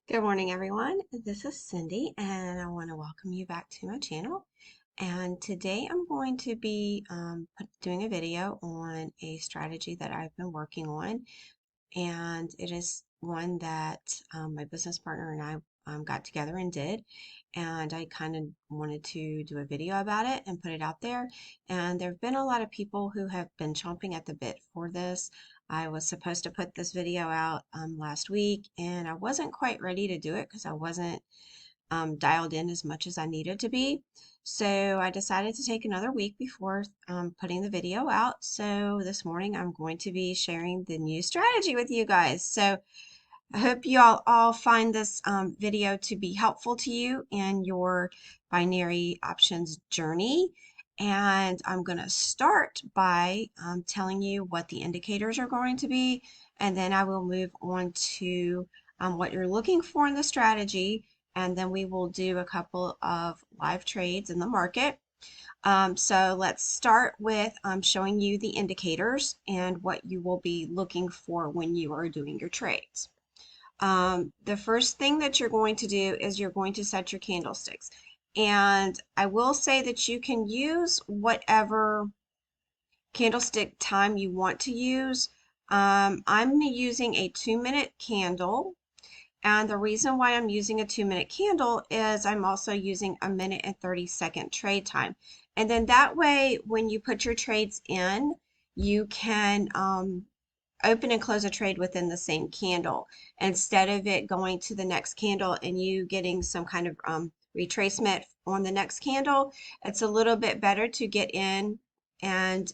Good morning, everyone. This is Cindy, and I want to welcome you back to my channel. And today I'm going to be doing a video on a strategy that I've been working on, and it is one that my business partner and I got together and did. And I kind of wanted to do a video about it and put it out there. And there have been a lot of people who have been chomping at the bit for this. I was supposed to put this video out last week, and I wasn't quite ready to do it because I wasn't dialed in as much as I needed to be. So I decided to take another week before putting the video out. So this morning I'm going to be sharing the new strategy with you guys. So I hope you all find this video to be helpful to you in your binary options journey. And I'm going to start by telling you what the indicators are going to be, and then I will move on to what you're looking for in the strategy, and then we will do a couple of live trades in the market. So let's start with showing you the indicators and what you will be looking for when you are doing your trades. The first thing that you're going to do is you're going to set your candlesticks. And I will say that you can use whatever candlestick time you want to use. I'm using a 2-minute candle. And the reason why I'm using a 2-minute candle is I'm also using a 1:30 trade time. And then that way, when you put your trades in, you can open and close a trade within the same candle instead of it going to the next candle and you getting some kind of retracement on the next candle. It's a little bit better to get in and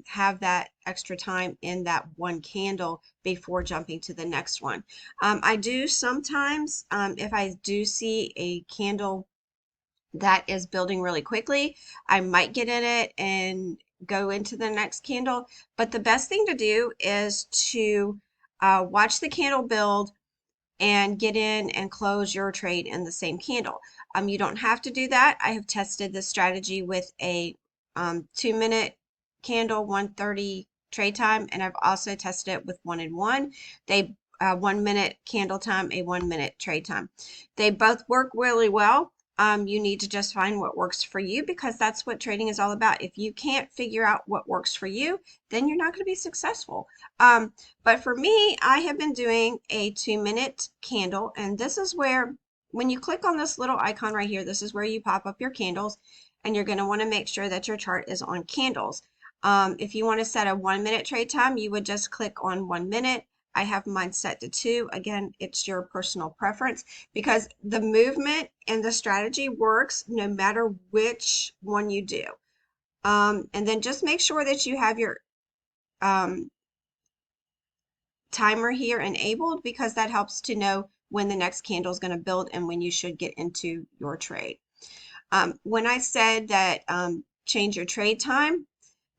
have that extra time in that one candle before jumping to the next one. I do sometimes, if I do see a candle that is building really quickly, I might get in it and go into the next candle. But the best thing to do is to watch the candle build and get in and close your trade in the same candle. You don't have to do that. I have tested this strategy with a 2-minute candle, 1:30 trade time, and I've also tested it with 1 and 1. They 1-minute candle time, a 1-minute trade time. They both work really well. You need to just find what works for you, because that's what trading is all about. If you can't figure out what works for you, then you're not going to be successful. But for me, I have been doing a 2-minute candle, and this is where, when you click on this little icon right here, this is where you pop up your candles, and you're going to want to make sure that your chart is on candles. If you want to set a 1-minute trade time, you would just click on 1 minute. I have mine set to 2. Again, it's your personal preference, because the movement and the strategy works no matter which one you do. And then just make sure that you have your um, timer here enabled, because that helps to know when the next candle is going to build and when you should get into your trade. When I said that change your trade time,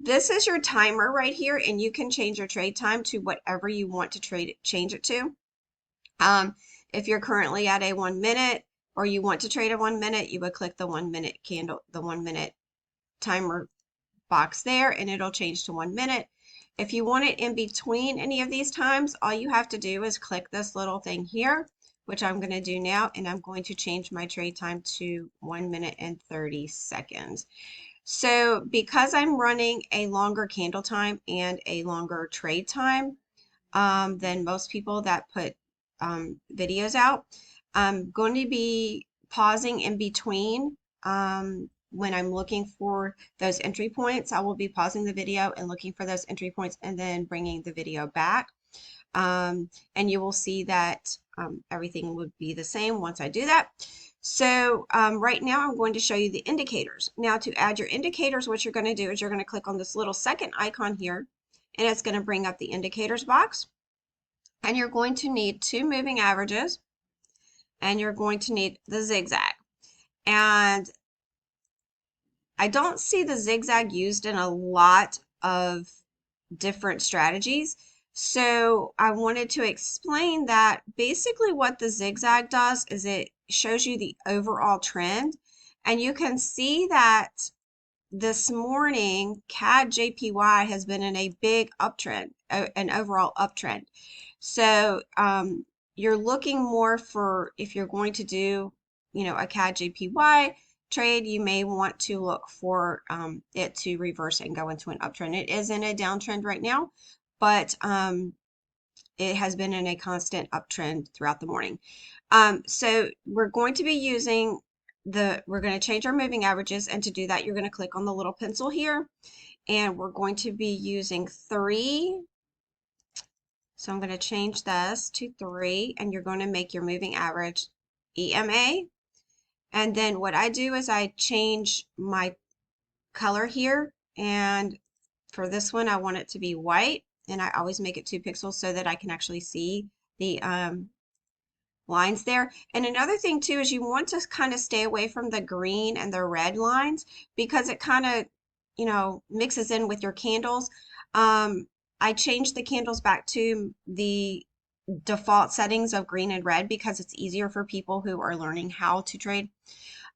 this is your timer right here, and you can change your trade time to whatever you want to change it to. If you're currently at a 1 minute or you want to trade a 1 minute, you would click the 1-minute candle, the 1-minute timer box there, and it'll change to 1 minute. If you want it in between any of these times, all you have to do is click this little thing here, which I'm going to do now, and I'm going to change my trade time to 1 minute and 30 seconds. So because I'm running a longer candle time and a longer trade time than most people that put videos out, I'm going to be pausing in between. When I'm looking for those entry points, I will be pausing the video and looking for those entry points and then bringing the video back. And you will see that everything would be the same once I do that. So right now I'm going to show you the indicators. Now, to add your indicators, what you're going to do is you're going to click on this little second icon here, and it's going to bring up the indicators box. And you're going to need 2 moving averages, and you're going to need the zigzag. And I don't see the zigzag used in a lot of different strategies. So I wanted to explain that basically what the zigzag does is it shows you the overall trend. And you can see that this morning, CAD JPY has been in a big uptrend, an overall uptrend. So you're looking more for, if you're going to do, a CAD JPY trade, you may want to look for it to reverse and go into an uptrend. It is in a downtrend right now, but it has been in a constant uptrend throughout the morning. So we're going to be using we're going to change our moving averages, and to do that, you're going to click on the little pencil here, and we're going to be using 3. So I'm going to change this to 3, and you're going to make your moving average EMA. And then what I do is I change my color here, and for this one, I want it to be white, and I always make it 2 pixels so that I can actually see the lines there. And another thing too is you want to kind of stay away from the green and the red lines, because it kind of, mixes in with your candles. I changed the candles back to the default settings of green and red because it's easier for people who are learning how to trade.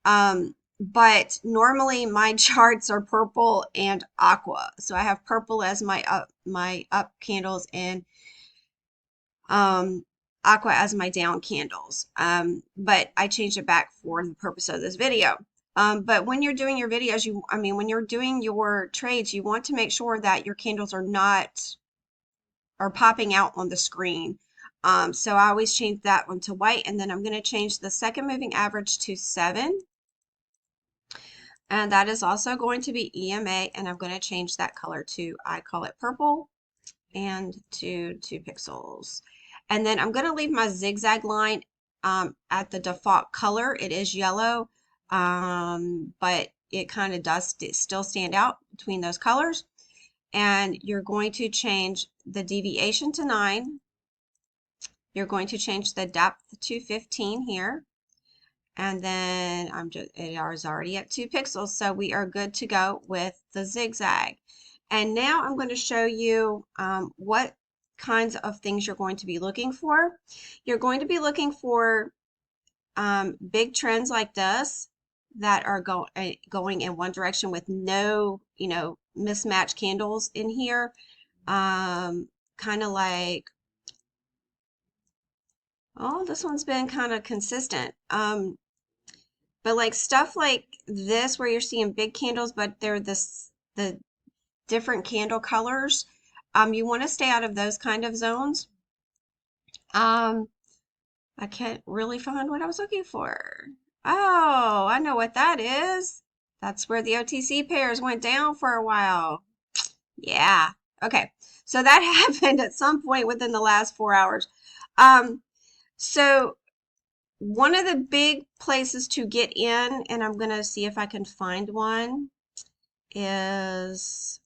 But normally my charts are purple and aqua. So I have purple as my up candles, and aqua as my down candles. But I changed it back for the purpose of this video. But when you're doing your videos, when you're doing your trades, you want to make sure that your candles are popping out on the screen. So I always change that one to white, and then I'm going to change the second moving average to 7. And that is also going to be EMA, and I'm going to change that color to, I call it purple, and to 2 pixels. And then I'm going to leave my zigzag line at the default color. It is yellow, but it kind of does still stand out between those colors. And you're going to change the deviation to 9. You're going to change the depth to 15 here. And then it is already at 2 pixels, so we are good to go with the zigzag. And now I'm going to show you what kinds of things you're going to be looking for. You're going to be looking for big trends like this that are going in one direction with no, mismatched candles in here. Kind of like, oh, this one's been kind of consistent. But like stuff like this where you're seeing big candles, but they're the different candle colors, you want to stay out of those kind of zones. I can't really find what I was looking for. Oh, I know what that is. That's where the OTC pairs went down for a while. Yeah. Okay. So that happened at some point within the last 4 hours. So one of the big places to get in, and I'm going to see if I can find one, is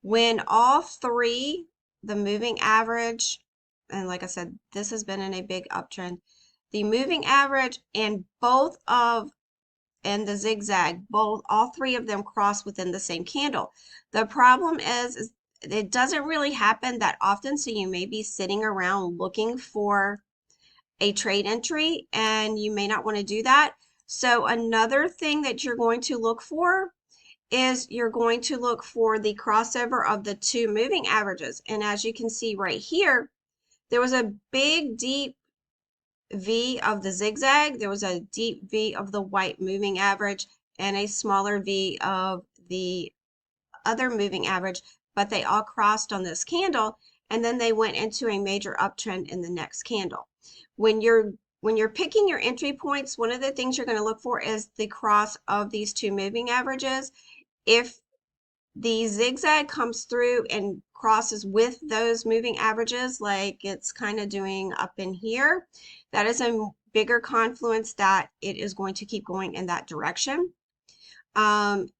when all 3, the moving average, and like I said, this has been in a big uptrend, the moving average and the zigzag, all 3 of them cross within the same candle. The problem is it doesn't really happen that often, so you may be sitting around looking for a trade entry, and you may not want to do that. So another thing that you're going to look for is you're going to look for the crossover of the 2 moving averages. And as you can see right here, there was a big deep V of the zigzag, there was a deep V of the white moving average, and a smaller V of the other moving average, but they all crossed on this candle, and then they went into a major uptrend in the next candle. When you're picking your entry points, one of the things you're going to look for is the cross of these 2 moving averages. If the zigzag comes through and crosses with those moving averages, like it's kind of doing up in here, that is a bigger confluence that it is going to keep going in that direction. And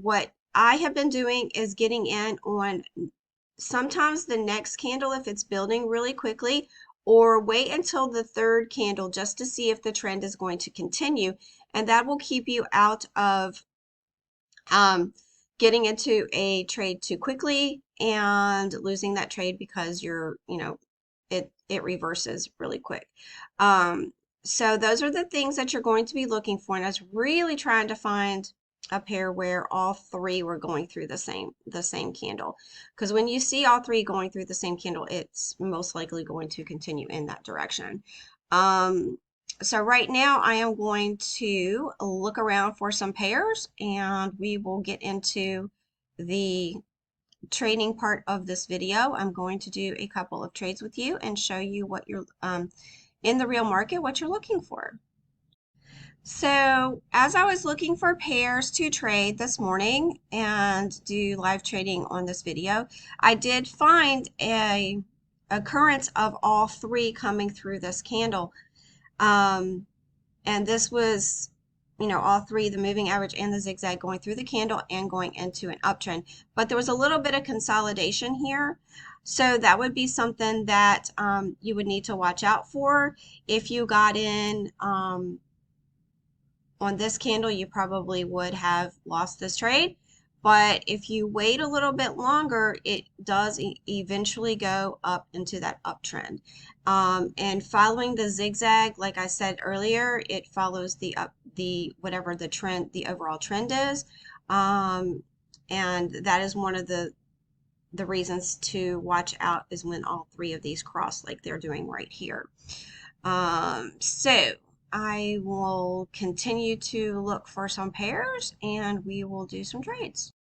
what I have been doing is getting in on sometimes the next candle if it's building really quickly, or wait until the 3rd candle just to see if the trend is going to continue. And that will keep you out of getting into a trade too quickly and losing that trade because it reverses really quick. So those are the things that you're going to be looking for. And I was really trying to find a pair where all three were going through the same candle. Because when you see all three going through the same candle, it's most likely going to continue in that direction. So right now I am going to look around for some pairs, and we will get into the trading part of this video. I'm going to do a couple of trades with you and show you what you're in the real market, what you're looking for. So as I was looking for pairs to trade this morning and do live trading on this video, I did find a occurrence of all three coming through this candle. And this was, all three, the moving average and the zigzag, going through the candle and going into an uptrend. But there was a little bit of consolidation here. So that would be something that you would need to watch out for. If you got in on this candle, you probably would have lost this trade. But if you wait a little bit longer, it does eventually go up into that uptrend. And following the zigzag, like I said earlier, it follows whatever the trend, the overall trend is. And that is one of the reasons to watch out, is when all three of these cross like they're doing right here. So I will continue to look for some pairs, and we will do some trades.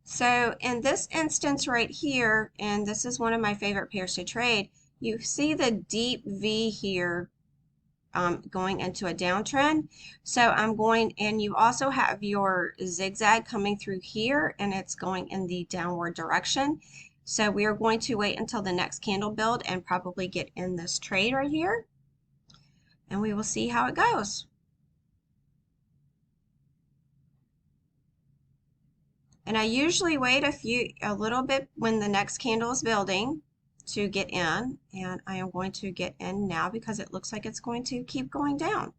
So in this instance right here, and this is one of my favorite pairs to trade, you see the deep V here going into a downtrend. So I'm going, and you also have your zigzag coming through here, and it's going in the downward direction. So we are going to wait until the next candle build and probably get in this trade right here, and we will see how it goes. And I usually wait a little bit when the next candle is building to get in, and I am going to get in now because it looks like it's going to keep going down.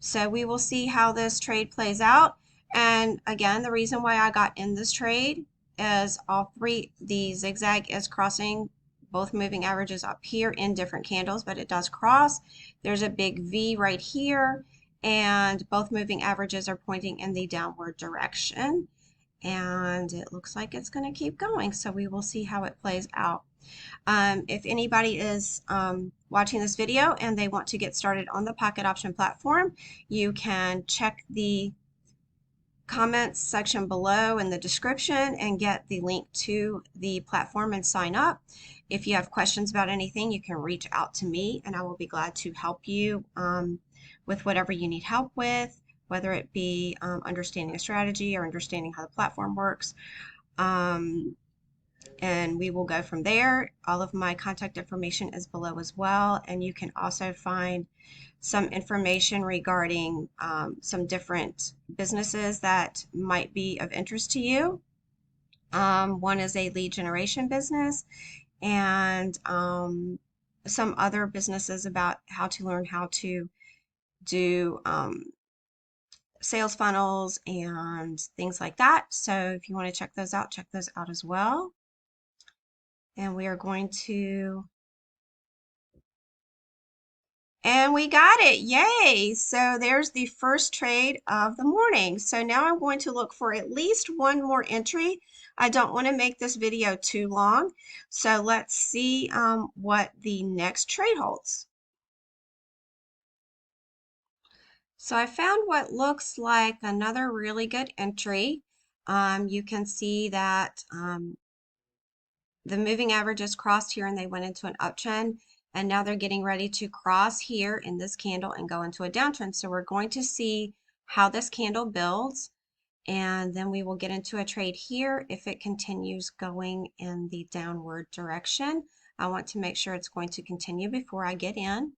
So we will see how this trade plays out. And again, the reason why I got in this trade is all three, the zigzag is crossing both moving averages up here in different candles, but it does cross. There's a big V right here, and both moving averages are pointing in the downward direction. And it looks like it's going to keep going. So we will see how it plays out. If anybody is watching this video and they want to get started on the Pocket Option platform, you can check the comments section below in the description and get the link to the platform and sign up. If you have questions about anything, you can reach out to me, and I will be glad to help you with whatever you need help with, whether it be understanding a strategy or understanding how the platform works. And we will go from there. All of my contact information is below as well, and you can also find some information regarding some different businesses that might be of interest to you. One is a lead generation business, and some other businesses about how to learn how to do sales funnels and things like that. So if you want to check those out as well. And we are going to, and we got it, yay! So there's the first trade of the morning. So now I'm going to look for at least one more entry. I don't want to make this video too long. So let's see what the next trade holds. So I found what looks like another really good entry. You can see that the moving averages crossed here and they went into an uptrend, and now they're getting ready to cross here in this candle and go into a downtrend. So we're going to see how this candle builds, and then we will get into a trade here if it continues going in the downward direction. I want to make sure it's going to continue before I get in.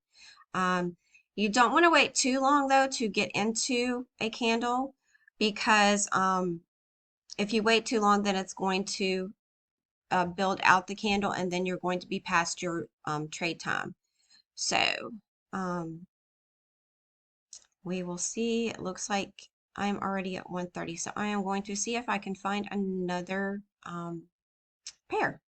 You don't want to wait too long though to get into a candle, because if you wait too long, then it's going to build out the candle, and then you're going to be past your trade time. So we will see. It looks like I'm already at 130, so I am going to see if I can find another pair.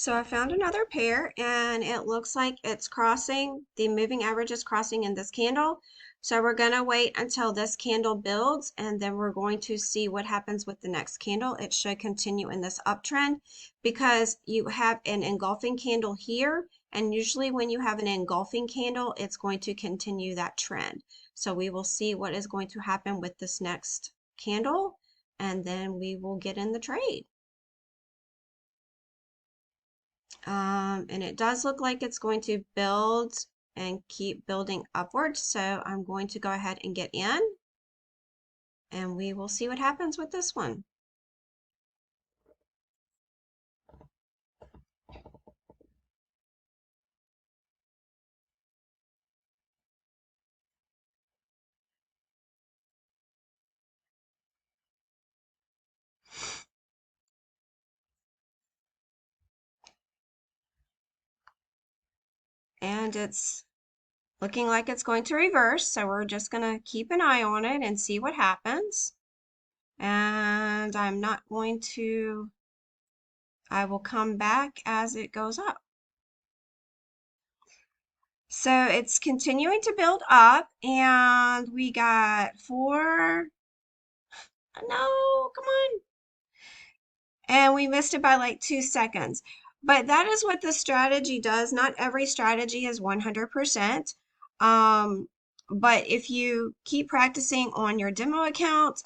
So I found another pair and it looks like it's crossing, the moving average is crossing in this candle. So we're going to wait until this candle builds and then we're going to see what happens with the next candle. It should continue in this uptrend because you have an engulfing candle here, and usually when you have an engulfing candle, it's going to continue that trend. So we will see what is going to happen with this next candle and then we will get in the trade. And it does look like it's going to build and keep building upwards. So I'm going to go ahead and get in and we will see what happens with this one. And it's looking like it's going to reverse. So we're just going to keep an eye on it and see what happens. And I'm not going to, I will come back as it goes up. So it's continuing to build up and we got 4, no, come on. And we missed it by like 2 seconds. But that is what the strategy does. Not every strategy is 100%. But if you keep practicing on your demo account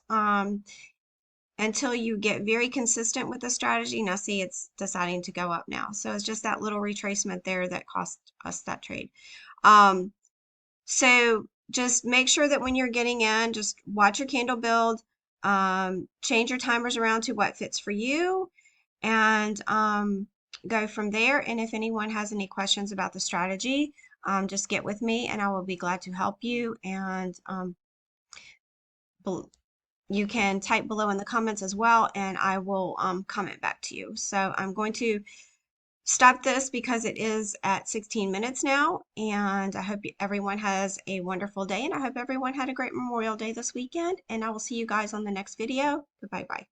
until you get very consistent with the strategy, now see it's deciding to go up now. So it's just that little retracement there that cost us that trade. So just make sure that when you're getting in, just watch your candle build, change your timers around to what fits for you, and go from there. And if anyone has any questions about the strategy, just get with me and I will be glad to help you. And you can type below in the comments as well, and I will comment back to you. So I'm going to stop this because it is at 16 minutes now, and I hope everyone has a wonderful day, and I hope everyone had a great Memorial Day this weekend, and I will see you guys on the next video. Goodbye bye.